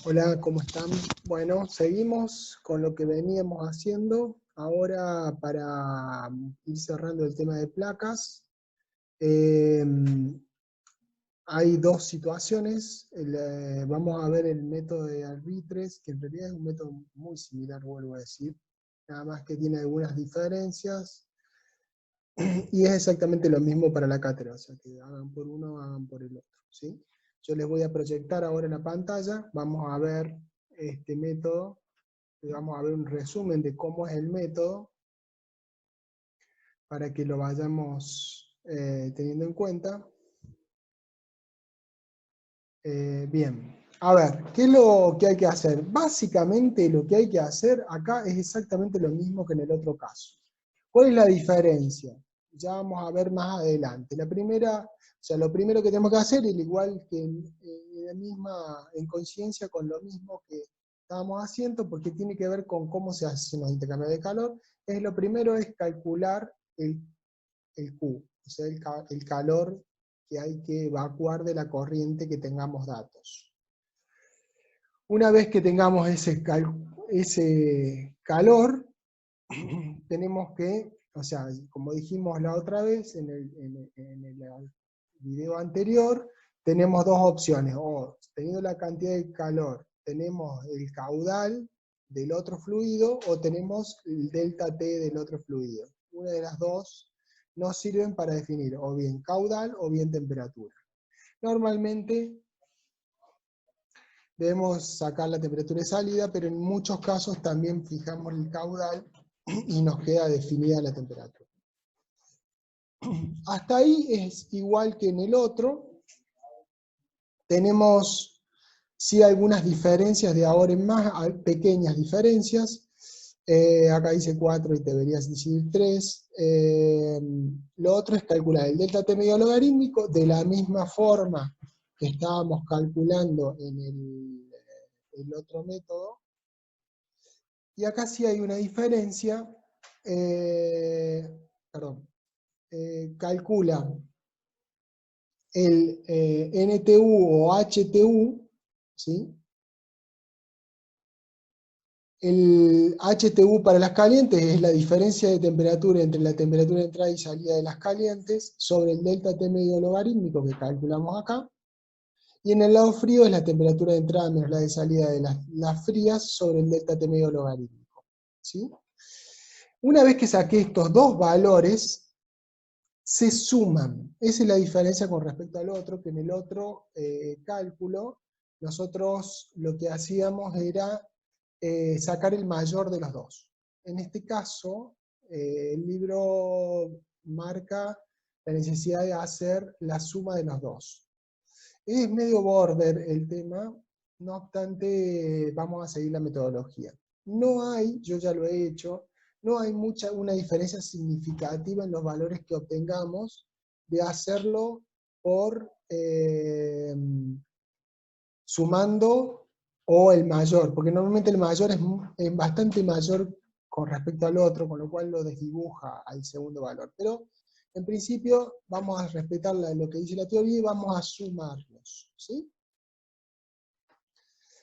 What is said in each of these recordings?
Hola, ¿cómo están? Bueno, seguimos con lo que veníamos haciendo. Ahora, para ir cerrando el tema de placas, eh, hay dos situaciones. Vamos a ver el método de Arbitres, que en realidad es un método muy similar, vuelvo a decir, nada más que tiene algunas diferencias, y es exactamente lo mismo para la cátedra, o sea que hagan por uno, hagan por el otro, ¿sí? Yo les voy a proyectar ahora en la pantalla, vamos a ver este método, y vamos a ver un resumen de cómo es el método, para que lo vayamos teniendo en cuenta. Bien, a ver, ¿qué es lo que hay que hacer? Básicamente lo que hay que hacer acá es exactamente lo mismo que en el otro caso. ¿Cuál es la diferencia? Ya vamos a ver más adelante. La primera, o sea, lo primero que tenemos que hacer, al igual que en conciencia con lo mismo que estábamos haciendo, porque tiene que ver con cómo se hacen los intercambios de calor, es lo primero es calcular el Q, o sea, el calor que hay que evacuar de la corriente que tengamos datos. Una vez que tengamos ese calor, tenemos que, o sea, como dijimos la otra vez en el video anterior, tenemos dos opciones, o teniendo la cantidad de calor, tenemos el caudal del otro fluido, o tenemos el delta T del otro fluido. Una de las dos nos sirven para definir o bien caudal o bien temperatura. Normalmente debemos sacar la temperatura de salida, pero en muchos casos también fijamos el caudal y nos queda definida la temperatura. Hasta ahí es igual que en el otro. Tenemos sí algunas diferencias de ahora en más, pequeñas diferencias. Acá dice 4 y deberías decir 3. Lo otro es calcular el delta T medio logarítmico de la misma forma que estábamos calculando en el otro método. Y acá sí hay una diferencia. Calcula el NTU o HTU, ¿sí? El HTU para las calientes es la diferencia de temperatura entre la temperatura de entrada y salida de las calientes sobre el delta T medio logarítmico que calculamos acá. Y en el lado frío es la temperatura de entrada menos la de salida de las frías sobre el delta T medio logarítmico, ¿sí? Una vez que saqué estos dos valores, se suman. Esa es la diferencia con respecto al otro, que en el otro cálculo, nosotros lo que hacíamos era sacar el mayor de los dos. En este caso, el libro marca la necesidad de hacer la suma de los dos. Es medio border el tema, no obstante vamos a seguir la metodología. No hay, yo ya lo he hecho, no hay una diferencia significativa en los valores que obtengamos de hacerlo por sumando o el mayor, porque normalmente el mayor es bastante mayor con respecto al otro, con lo cual lo desdibuja al segundo valor. Pero en principio vamos a respetar lo que dice la teoría y vamos a sumarlos, ¿sí?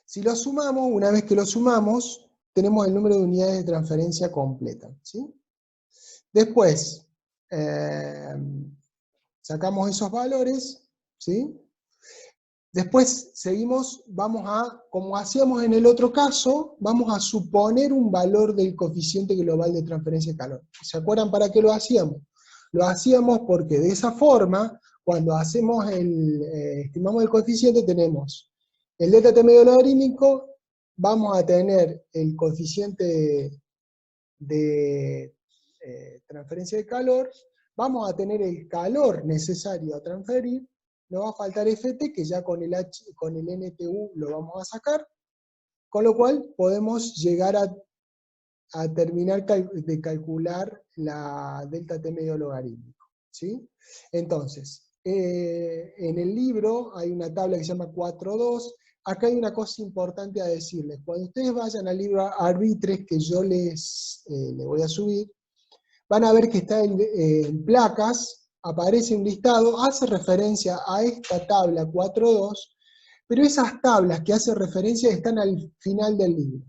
Si lo sumamos, una vez que lo sumamos, tenemos el número de unidades de transferencia completa, ¿sí? Después, sacamos esos valores, ¿sí? Después seguimos, como hacíamos en el otro caso, vamos a suponer un valor del coeficiente global de transferencia de calor. ¿Se acuerdan para qué lo hacíamos? Lo hacíamos porque de esa forma, cuando estimamos el coeficiente, tenemos el delta T medio logarítmico, vamos a tener el coeficiente de transferencia de calor, vamos a tener el calor necesario a transferir, nos va a faltar Ft, que ya con el NTU lo vamos a sacar, con lo cual podemos llegar a terminar de calcular la delta T medio logarítmico, ¿sí? Entonces, en el libro hay una tabla que se llama 4.2, acá hay una cosa importante a decirles. Cuando ustedes vayan al libro Arbitres, que yo les voy a subir, van a ver que está en placas, aparece un listado, hace referencia a esta tabla 4.2, Pero esas tablas que hacen referencia están al final del libro.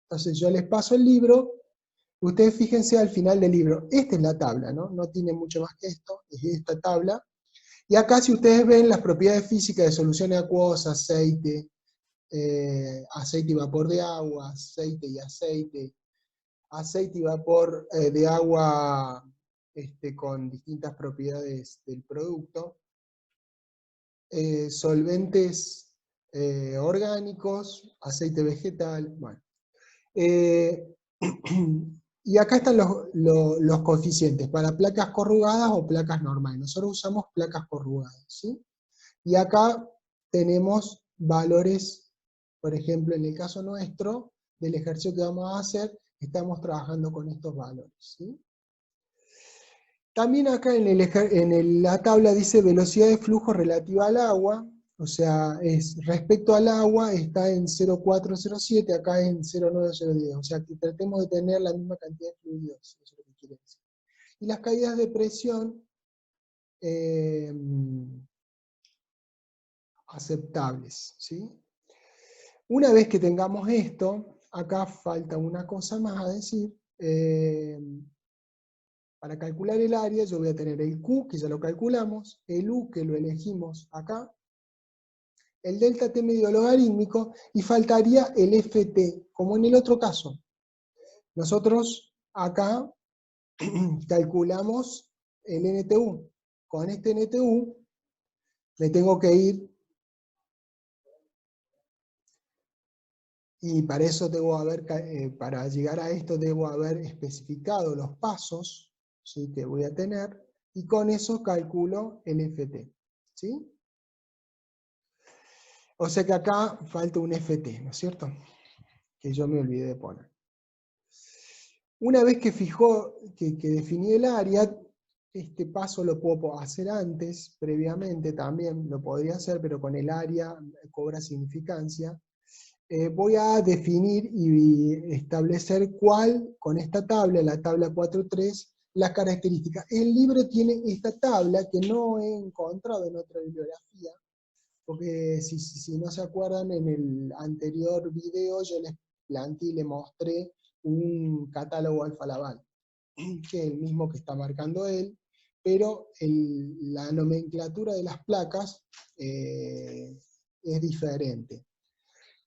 Entonces yo les paso el libro, ustedes fíjense al final del libro. Esta es la tabla, ¿no? No tiene mucho más que esto, es esta tabla. Y acá si ustedes ven las propiedades físicas de soluciones acuosas, aceite, aceite y vapor de agua, aceite y aceite, aceite y vapor de agua con distintas propiedades del producto, solventes orgánicos, aceite vegetal, bueno. Y acá están los coeficientes para placas corrugadas o placas normales. Nosotros usamos placas corrugadas, ¿sí? Y acá tenemos valores, por ejemplo, en el caso nuestro, del ejercicio que vamos a hacer, estamos trabajando con estos valores, ¿sí? También acá en la tabla dice velocidad de flujo relativa al agua, o sea, respecto al agua está en 0,407, acá en 0,9010, o sea, que tratemos de tener la misma cantidad de fluidos, eso es lo que quiere decir. Y las caídas de presión aceptables, ¿sí? Una vez que tengamos esto, acá falta una cosa más a decir. Para calcular el área yo voy a tener el Q, que ya lo calculamos, el U, que lo elegimos acá, el delta T medio logarítmico, y faltaría el FT, como en el otro caso. Nosotros acá calculamos el NTU. Con este NTU me tengo que ir, y para eso para llegar a esto debo haber especificado los pasos, ¿sí?, que voy a tener, y con eso calculo el FT, ¿sí? O sea que acá falta un FT, ¿no es cierto? Que yo me olvidé de poner. Una vez que que definí el área, este paso lo puedo hacer antes, previamente también, lo podría hacer, pero con el área cobra significancia. Voy a definir y establecer con esta tabla, la tabla 4.3, las características. El libro tiene esta tabla que no he encontrado en otra bibliografía, porque si no se acuerdan, en el anterior video yo les planteé y les mostré un catálogo Alfa-Laval, que es el mismo que está marcando él, pero la nomenclatura de las placas es diferente.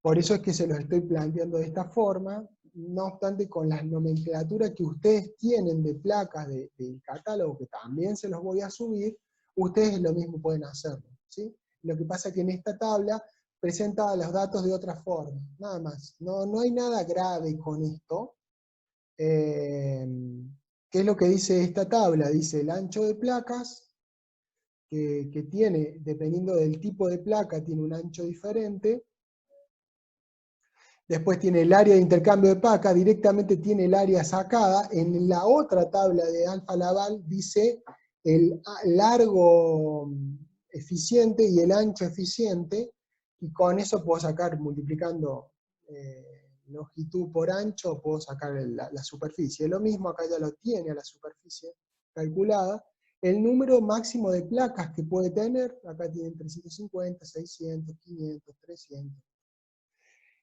Por eso es que se los estoy planteando de esta forma, no obstante con las nomenclaturas que ustedes tienen de placas del catálogo, que también se los voy a subir, ustedes lo mismo pueden hacerlo, ¿sí? Lo que pasa es que en esta tabla presenta los datos de otra forma, nada más. No hay nada grave con esto. ¿Qué es lo que dice esta tabla? Dice el ancho de placas, que tiene, dependiendo del tipo de placa, tiene un ancho diferente. Después tiene el área de intercambio de placa, directamente tiene el área sacada. En la otra tabla de Alfa-Laval dice el largo eficiente y el ancho eficiente, y con eso puedo sacar, multiplicando longitud por ancho, puedo sacar la superficie. Lo mismo acá ya lo tiene a la superficie calculada. El número máximo de placas que puede tener, acá tienen 350, 600, 500, 300.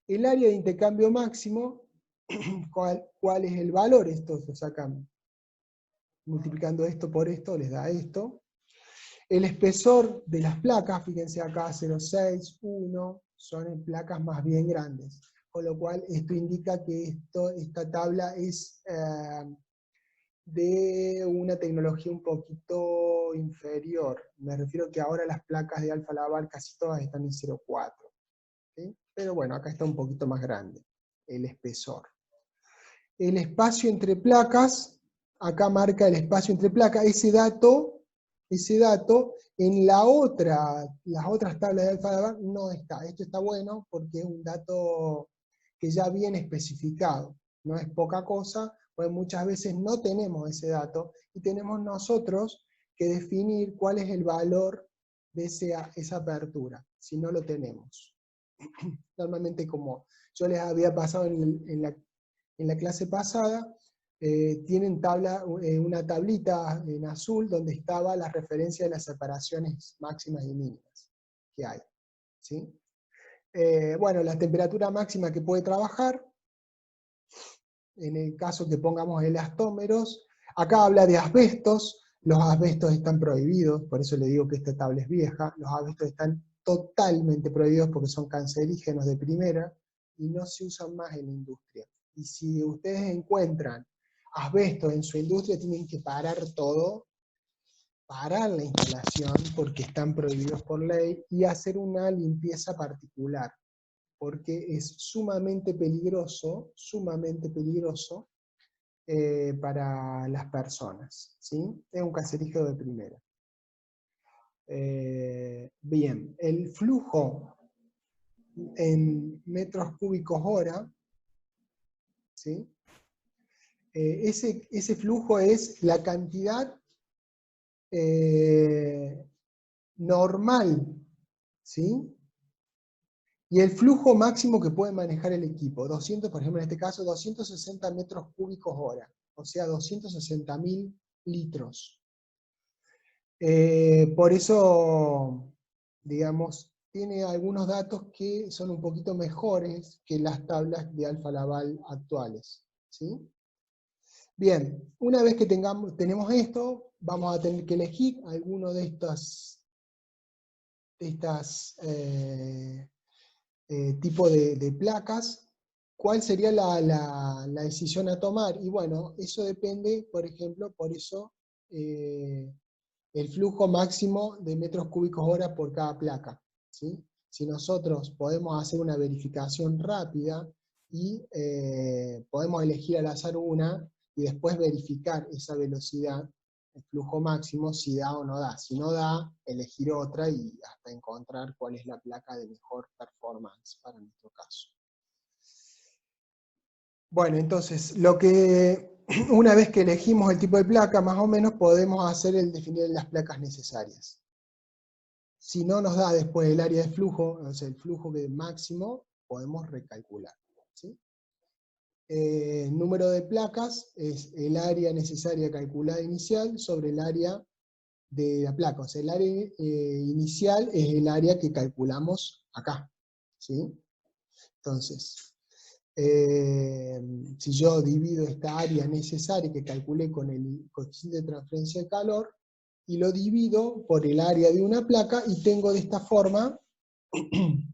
El área de intercambio máximo, ¿cuál es el valor? Esto lo sacan multiplicando esto por esto, les da esto. El espesor de las placas, fíjense acá, 0,6, 1, son placas más bien grandes. Con lo cual esto indica que esta tabla es de una tecnología un poquito inferior. Me refiero que ahora las placas de Alfa-Laval casi todas están en 0,4. ¿sí? Pero bueno, acá está un poquito más grande el espesor. El espacio entre placas, acá marca el espacio entre placas, ese dato en las otras tablas de Alfa-Laval no está. Esto está bueno porque es un dato que ya viene especificado, no es poca cosa, pues muchas veces no tenemos ese dato y tenemos nosotros que definir cuál es el valor de esa apertura, si no lo tenemos. Normalmente, como yo les había pasado en la clase pasada, tienen una tablita en azul donde estaba la referencia de las separaciones máximas y mínimas que hay, ¿sí? Bueno, la temperatura máxima que puede trabajar, en el caso que pongamos elastómeros, acá habla de asbestos, los asbestos están prohibidos, por eso le digo que esta tabla es vieja, los asbestos están totalmente prohibidos porque son cancerígenos de primera y no se usan más en la industria. Y si ustedes encuentran asbestos en su industria, tienen que parar todo, parar la instalación porque están prohibidos por ley y hacer una limpieza particular, porque es sumamente peligroso para las personas, ¿sí? Es un cancerígeno de primera. Bien, el flujo en metros cúbicos hora, ¿sí? Ese flujo es la cantidad normal, ¿sí? Y el flujo máximo que puede manejar el equipo, 200, por ejemplo en este caso, 260 metros cúbicos hora, o sea, 260.000 litros. Por eso, digamos, tiene algunos datos que son un poquito mejores que las tablas de Alfa Laval actuales, ¿sí? Bien, una vez que tenemos esto, vamos a tener que elegir alguno de estas tipo de placas. ¿Cuál sería la decisión a tomar? Y bueno, eso depende, por ejemplo, por eso el flujo máximo de metros cúbicos hora por cada placa, ¿sí? Si nosotros podemos hacer una verificación rápida y podemos elegir al azar una y después verificar esa velocidad, el flujo máximo, si da o no da. Si no da, elegir otra y hasta encontrar cuál es la placa de mejor performance para nuestro caso. Bueno, entonces, una vez que elegimos el tipo de placa, más o menos podemos hacer el definir las placas necesarias. Si no nos da después el área de flujo, o sea, el flujo máximo, podemos recalcular, ¿sí? Número de placas es el área necesaria calculada inicial sobre el área de la placa. O sea, el área inicial es el área que calculamos acá, ¿sí? Entonces, si yo divido esta área necesaria que calculé con el coeficiente de transferencia de calor, y lo divido por el área de una placa, y tengo de esta forma, el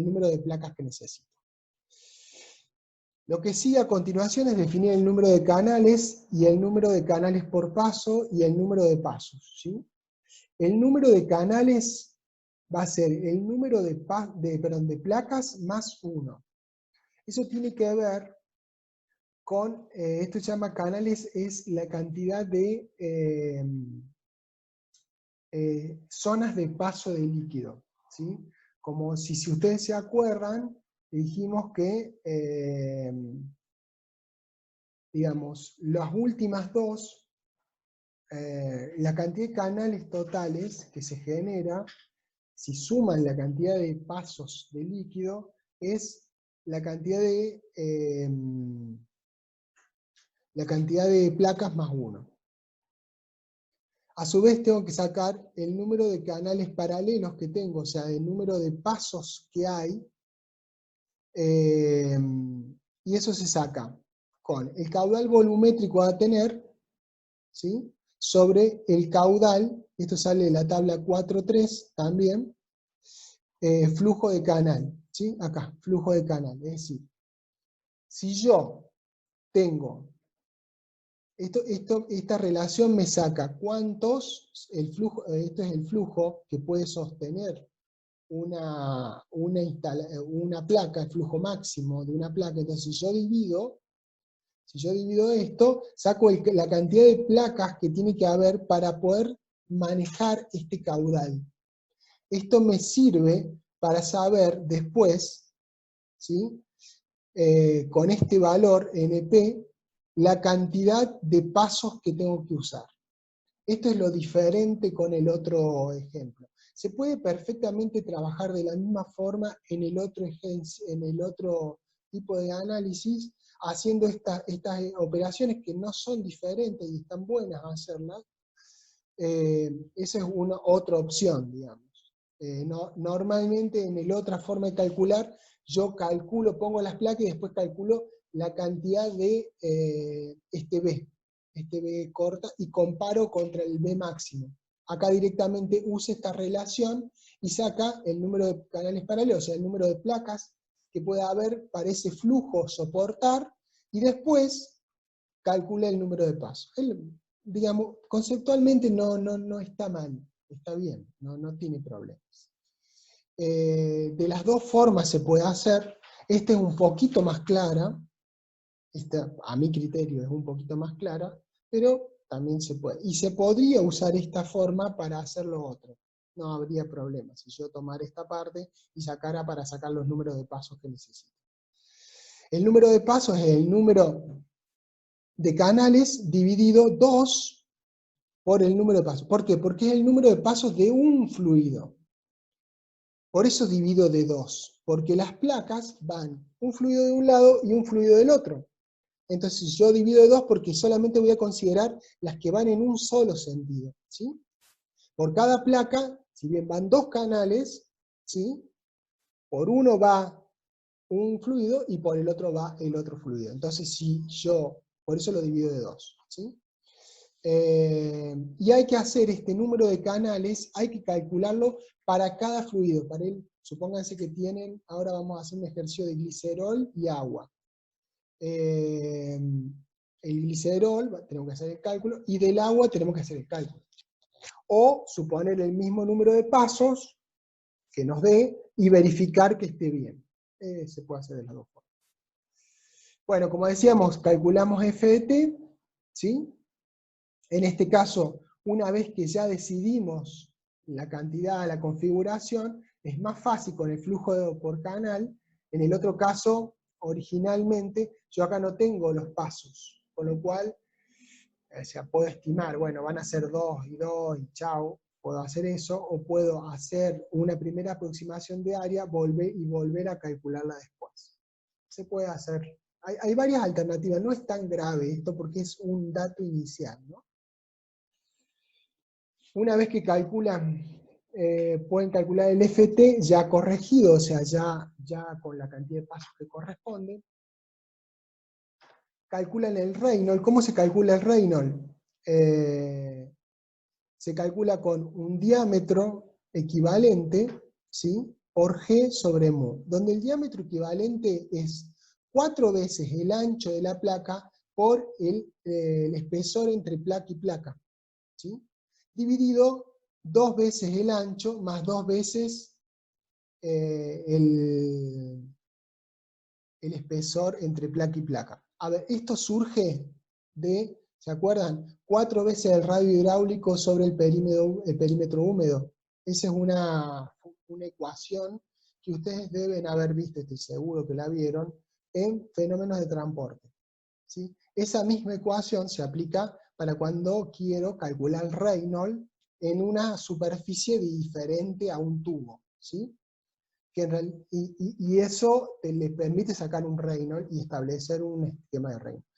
número de placas que necesito. Lo que sigue a continuación es definir el número de canales, y el número de canales por paso, y el número de pasos, ¿sí? El número de canales va a ser el número de placas más 1. Eso tiene que ver con, esto se llama canales, es la cantidad de zonas de paso de líquido, ¿sí? Como si ustedes se acuerdan, dijimos que, digamos, las últimas dos, la cantidad de canales totales que se genera, si suman la cantidad de pasos de líquido, es la cantidad de placas más 1. A su vez tengo que sacar el número de canales paralelos que tengo, o sea, el número de pasos que hay, y eso se saca con el caudal volumétrico a tener, ¿sí? Sobre el caudal, esto sale de la tabla 4.3 también, flujo de canal, ¿sí? Acá, flujo de canal, es decir, si yo tengo, esta relación me saca cuántos, esto es el flujo que puede sostener una placa, el flujo máximo de una placa. Entonces si yo divido esto, saco la cantidad de placas que tiene que haber para poder manejar este caudal. Esto me sirve para saber después, ¿sí? Con este valor NP, la cantidad de pasos que tengo que usar. Esto es lo diferente con el otro ejemplo. Se puede perfectamente trabajar de la misma forma en el otro tipo de análisis, haciendo estas operaciones que no son diferentes y están buenas hacerlas, Esa es otra opción, digamos. Normalmente en la otra forma de calcular, yo pongo las placas y después calculo la cantidad de este B corta, y comparo contra el B máximo. Acá directamente usa esta relación y saca el número de canales paralelos, o sea, el número de placas que pueda haber para ese flujo soportar, y después calcula el número de pasos. Digamos, conceptualmente no está mal, está bien, no tiene problemas. De las dos formas se puede hacer. Esta es un poquito más clara, esta a mi criterio es un poquito más clara, pero también se puede. Y se podría usar esta forma para hacer lo otro. No habría problema si yo tomara esta parte y sacara para sacar los números de pasos que necesito. El número de pasos es el número de canales dividido 2 por el número de pasos. ¿Por qué? Porque es el número de pasos de un fluido. Por eso divido de 2, porque las placas van un fluido de un lado y un fluido del otro. Entonces yo divido de 2 porque solamente voy a considerar las que van en un solo sentido, ¿sí? Por cada placa, si bien van 2 canales, ¿sí? Por uno va un fluido y por el otro va el otro fluido. Entonces por eso lo divido de 2, ¿sí? Y hay que hacer este número de canales, hay que calcularlo para cada fluido. Supónganse que ahora vamos a hacer un ejercicio de glicerol y agua. El glicerol, tenemos que hacer el cálculo, y del agua tenemos que hacer el cálculo. O suponer el mismo número de pasos que nos dé y verificar que esté bien. Se puede hacer de las dos formas. Bueno, como decíamos, calculamos F de T, ¿sí? En este caso, una vez que ya decidimos la cantidad, la configuración, es más fácil con el flujo por canal. En el otro caso, originalmente, yo acá no tengo los pasos, con lo cual, puedo estimar, bueno, van a ser 2 y 2 y chao, puedo hacer eso, o puedo hacer una primera aproximación de área y volver a calcularla después. Se puede hacer. Hay varias alternativas, no es tan grave esto porque es un dato inicial, ¿no? Una vez que calculan, pueden calcular el FT ya corregido, o sea, ya con la cantidad de pasos que corresponde. Calculan el Reynolds. ¿Cómo se calcula el Reynolds? Se calcula con un diámetro equivalente, ¿sí?, por G sobre mu, donde el diámetro equivalente es 4 veces el ancho de la placa por el espesor entre placa y placa, ¿sí?, dividido 2 veces el ancho más 2 veces el espesor entre placa y placa. A ver, esto surge de, ¿se acuerdan? 4 veces el radio hidráulico sobre el perímetro húmedo. Esa es una ecuación que ustedes deben haber visto, estoy seguro que la vieron, en fenómenos de transporte, ¿sí? Esa misma ecuación se aplica para cuando quiero calcular el Reynolds en una superficie diferente a un tubo, ¿sí? Y eso le permite sacar un Reynolds y establecer un esquema de Reynolds.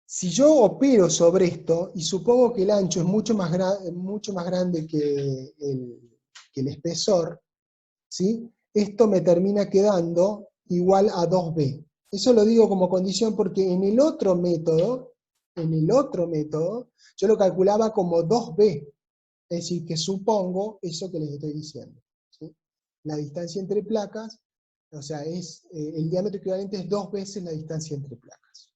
Si yo opero sobre esto, y supongo que el ancho es mucho más grande que el espesor, ¿sí?, esto me termina quedando igual a 2B. Eso lo digo como condición porque en el otro método, yo lo calculaba como 2B, es decir, que supongo eso que les estoy diciendo, ¿sí? La distancia entre placas, o sea, el diámetro equivalente es 2 veces la distancia entre placas.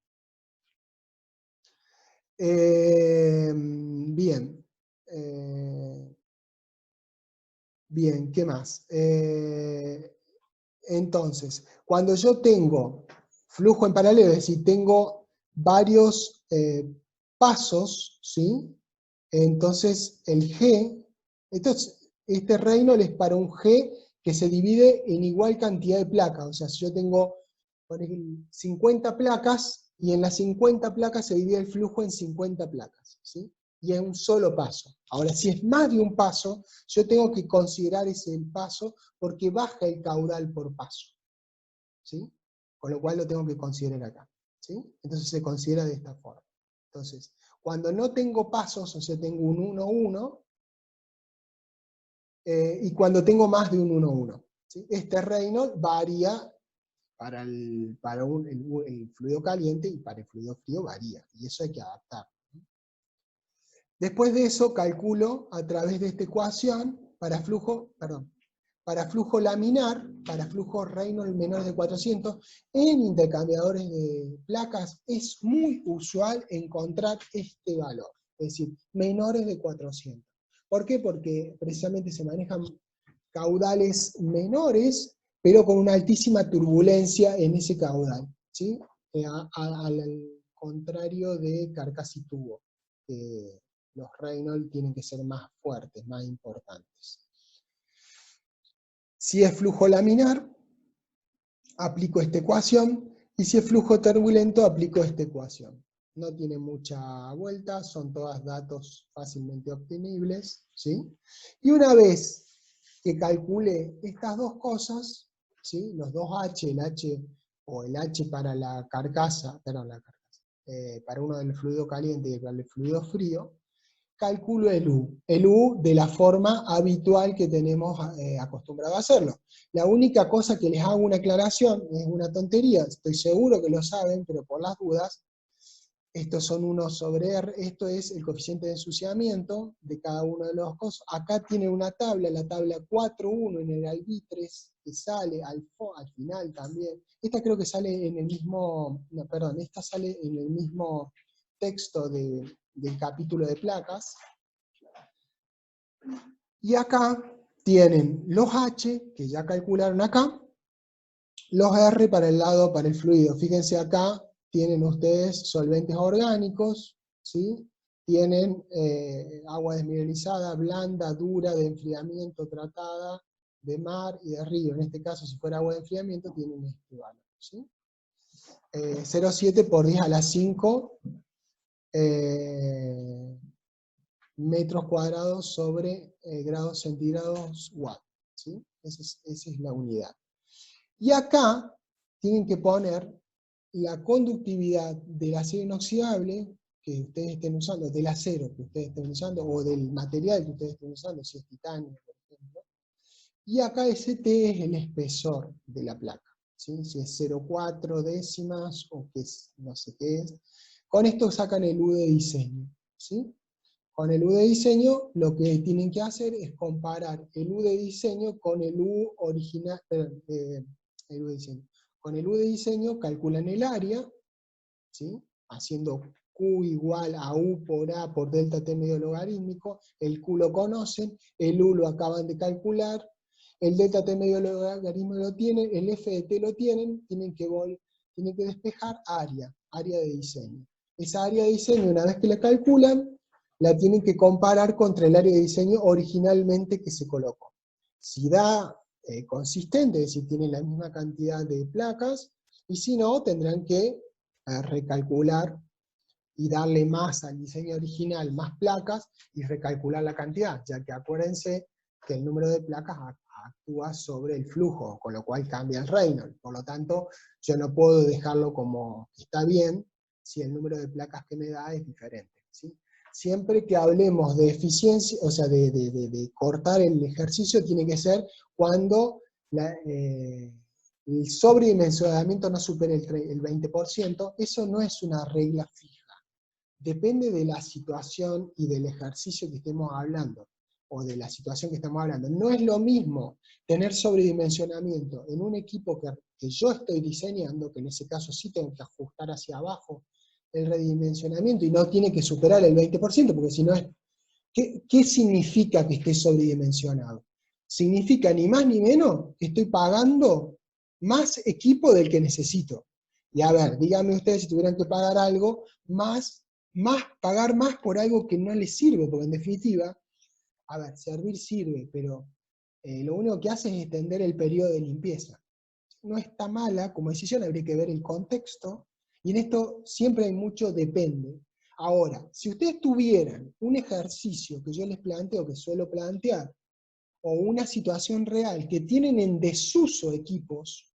Bien. Bien, ¿qué más? Entonces, cuando yo tengo flujo en paralelo, es decir, tengo varios pasos, ¿sí?, entonces el G, este Reynolds es para un G que se divide en igual cantidad de placas. O sea, si yo tengo, por ejemplo, 50 placas, y en las 50 placas se divide el flujo en 50 placas, ¿sí?, y es un solo paso. Ahora, si es más de un paso, yo tengo que considerar ese paso porque baja el caudal por paso, ¿sí? Con lo cual lo tengo que considerar acá, ¿sí? Entonces se considera de esta forma. Entonces, Cuando no tengo pasos, o sea, tengo un 1-1, y cuando tengo más de un 1-1. ¿Sí? Este Reynolds varía para el fluido caliente y para el fluido frío varía, y eso hay que adaptar. Después de eso calculo a través de esta ecuación para flujo laminar, para flujo Reynolds menor de 400, en intercambiadores de placas es muy usual encontrar este valor, es decir, menores de 400. ¿Por qué? Porque precisamente se manejan caudales menores, pero con una altísima turbulencia en ese caudal, ¿sí? Al contrario de carcasa y tubo. Los Reynolds tienen que ser más fuertes, más importantes. Si es flujo laminar, aplico esta ecuación, y si es flujo turbulento, aplico esta ecuación. No tiene mucha vuelta, son todas datos fácilmente obtenibles, ¿sí? Y una vez que calcule estas dos cosas, ¿sí? Los dos H, el H o el H para la carcasa, perdón, para uno del fluido caliente y para el fluido frío, calculo el U de la forma habitual que tenemos acostumbrado a hacerlo. La única cosa que les hago una aclaración, es una tontería, estoy seguro que lo saben, pero por las dudas, estos son 1 sobre R, esto es el coeficiente de ensuciamiento de cada uno de los cosas. Acá tiene una tabla, la tabla 4.1 en el albitres, que sale al final también. Esta creo que sale en el mismo, no, perdón, esta sale en el mismo texto del capítulo de placas. Y acá tienen los H, que ya calcularon acá, los R para el lado, para el fluido. Fíjense acá, tienen ustedes solventes orgánicos, ¿sí? Tienen agua desmineralizada, blanda, dura, de enfriamiento, tratada, de mar y de río. En este caso, si fuera agua de enfriamiento, tienen este valor, ¿sí? 0,7 por 10 a la 5 metros cuadrados sobre grados centígrados watt, ¿sí? Esa es la unidad. Y acá tienen que poner la conductividad del acero inoxidable que ustedes estén usando, del acero que ustedes estén usando, o del material que ustedes estén usando, si es titanio, por ejemplo. Y acá ese T es el espesor de la placa, ¿sí? Si es 0,4 décimas, o que es, no sé qué es. Con esto sacan el U de diseño, ¿sí? Con el U de diseño, lo que tienen que hacer es comparar el U de diseño con el U original, el U de diseño. Con el U de diseño calculan el área, ¿sí? Haciendo Q igual a U por A por delta T medio logarítmico, el Q lo conocen, el U lo acaban de calcular, el delta T medio logarítmico lo tienen, el F de T lo tienen, tienen que despejar área de diseño. Esa área de diseño, una vez que la calculan, la tienen que comparar contra el área de diseño originalmente que se colocó. Si da consistente, es decir, tienen la misma cantidad de placas, y si no, tendrán que recalcular y darle más al diseño original, más placas, y recalcular la cantidad, ya que acuérdense que el número de placas actúa sobre el flujo, con lo cual cambia el Reynolds. Por lo tanto, yo no puedo dejarlo como está bien, si el número de placas que me da es diferente, ¿sí? Siempre que hablemos de eficiencia, o sea, de cortar el ejercicio, tiene que ser cuando el sobredimensionamiento no supere el 20%, eso no es una regla fija. Depende de la situación y del ejercicio que estemos hablando, o de la situación que estamos hablando. No es lo mismo tener sobredimensionamiento en un equipo que yo estoy diseñando, que en ese caso sí tengo que ajustar hacia abajo el redimensionamiento, y no tiene que superar el 20%, porque si no es... ¿Qué significa que esté sobredimensionado? Significa ni más ni menos que estoy pagando más equipo del que necesito. Y a ver, díganme ustedes si tuvieran que pagar algo, pagar más por algo que no les sirve, porque en definitiva, a ver, servir sirve, pero lo único que hace es extender el periodo de limpieza. No está mala como decisión, habría que ver el contexto, y en esto siempre hay mucho depende. Ahora, si ustedes tuvieran un ejercicio que yo les planteo, que suelo plantear, o una situación real que tienen en desuso equipos,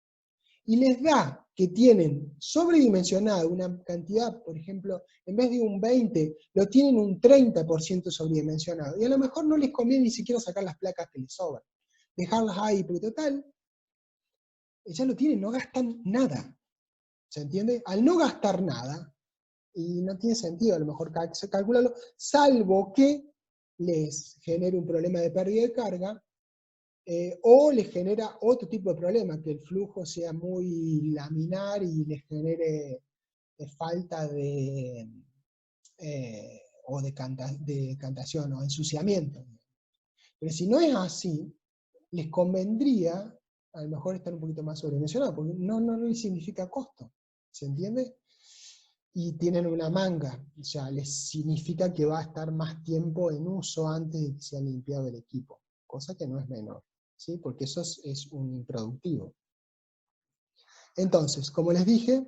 y les da que tienen sobredimensionado una cantidad, por ejemplo, en vez de un 20, lo tienen un 30% sobredimensionado, y a lo mejor no les conviene ni siquiera sacar las placas que les sobran, dejarlas ahí, porque total, ya lo tienen, no gastan nada, ¿se entiende? Al no gastar nada, y no tiene sentido a lo mejor calcularlo, salvo que les genere un problema de pérdida de carga, o les genera otro tipo de problema, que el flujo sea muy laminar y les genere falta de, o de cantación o ensuciamiento. Pero si no es así, les convendría a lo mejor estar un poquito más sobredimensionado, porque no les significa costo, ¿se entiende? Y tienen una manga, o sea, les significa que va a estar más tiempo en uso antes de que sea limpiado el equipo, cosa que no es menor, ¿sí? Porque eso es un improductivo. Entonces, como les dije,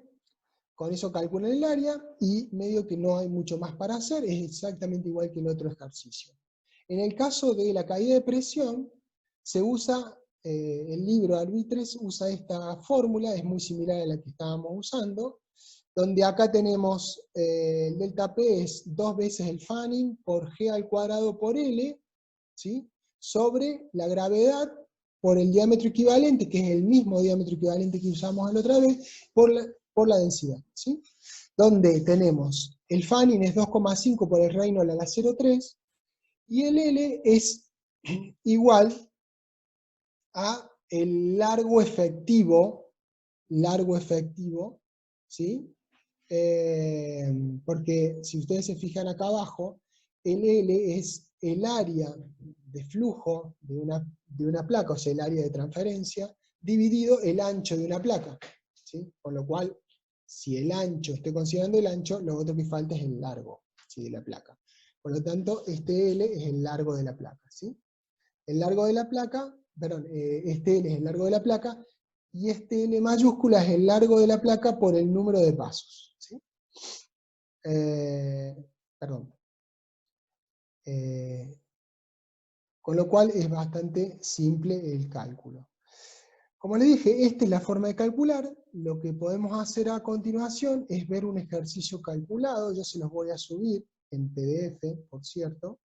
con eso calculan el área y medio que no hay mucho más para hacer, es exactamente igual que el otro ejercicio. En el caso de la caída de presión, se usa, el libro Arbitres usa esta fórmula, es muy similar a la que estábamos usando, donde acá tenemos el delta P es 2 veces el fanning por G al cuadrado por L, ¿sí? Sobre la gravedad por el diámetro equivalente, que es el mismo diámetro equivalente que usamos la otra vez, por la densidad, ¿sí? Donde tenemos el fanning es 2,5 por el Reynolds a la 0,3, y el L es igual a el largo efectivo, ¿sí? Porque si ustedes se fijan acá abajo, el L es el área de flujo de una placa, o sea, el área de transferencia, dividido el ancho de una placa, ¿sí? Con lo cual, si el ancho, estoy considerando el ancho, lo otro que falta es el largo, ¿sí? De la placa. Por lo tanto, este L es el largo de la placa, ¿sí? El largo de la placa, perdón, este L es el largo de la placa, y este L mayúscula es el largo de la placa por el número de pasos, ¿sí? Perdón. Con lo cual es bastante simple el cálculo. Como le dije, esta es la forma de calcular. Lo que podemos hacer a continuación es ver un ejercicio calculado. Yo se los voy a subir en PDF, por cierto.